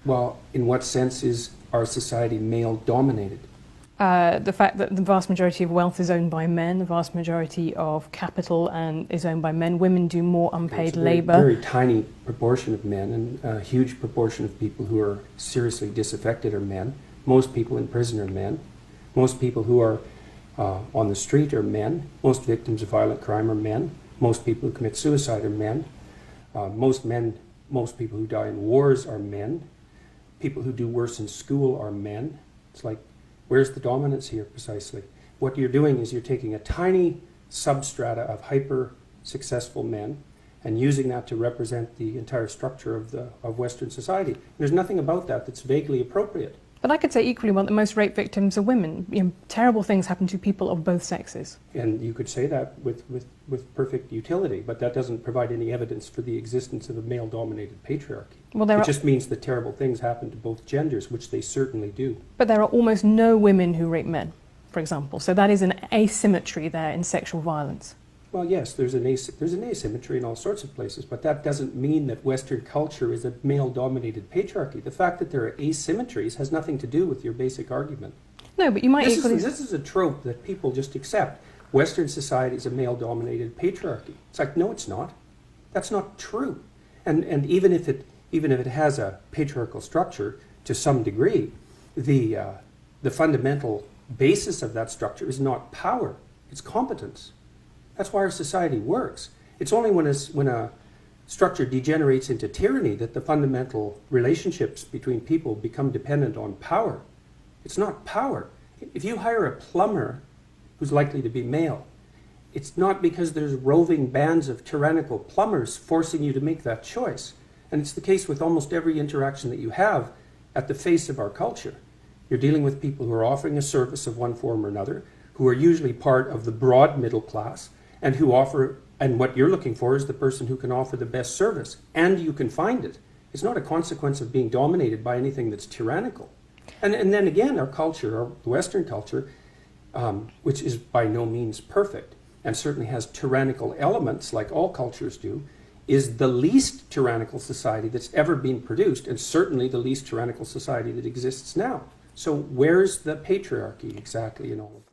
Well, in what sense is our society male-dominated? The fact that the vast majority of wealth is owned by men, the vast majority of capital is owned by men. Women do more unpaid labour. Very tiny proportion of men, and a huge proportion of people who are seriously disaffected are men. Most people in prison are men. Most people who are on the street are men. Most victims of violent crime are men. Most people who commit suicide are men. Most people who die in wars are men. People who do worse in school are men. It's like, where's the dominance here precisely? What you're doing is you're taking a tiny substrata of hyper-successful men and using that to represent the entire structure of Western society. There's nothing about that that's vaguely appropriate. But I could say equally well that most rape victims are women. You know, terrible things happen to people of both sexes. And you could say that with perfect utility, but that doesn't provide any evidence for the existence of a male-dominated patriarchy. Well, it just means that terrible things happen to both genders, which they certainly do. But there are almost no women who rape men, for example. So that is an asymmetry there in sexual violence. Well, yes, there's an asymmetry in all sorts of places, but that doesn't mean that Western culture is a male-dominated patriarchy. The fact that there are asymmetries has nothing to do with your basic argument. No, but you might equally... This is a trope that people just accept. Western society is a male-dominated patriarchy. It's like, no, it's not. That's not true. And even if it has a patriarchal structure to some degree, the fundamental basis of that structure is not power, it's competence. That's why our society works. It's only when a structure degenerates into tyranny that the fundamental relationships between people become dependent on power. It's not power. If you hire a plumber who's likely to be male, it's not because there's roving bands of tyrannical plumbers forcing you to make that choice. And it's the case with almost every interaction that you have at the face of our culture. You're dealing with people who are offering a service of one form or another, who are usually part of the broad middle class, and what you're looking for is the person who can offer the best service, and you can find it. It's not a consequence of being dominated by anything that's tyrannical. And then again, our culture, our Western culture, which is by no means perfect, and certainly has tyrannical elements like all cultures do, is the least tyrannical society that's ever been produced, and certainly the least tyrannical society that exists now. So where's the patriarchy exactly in all of it?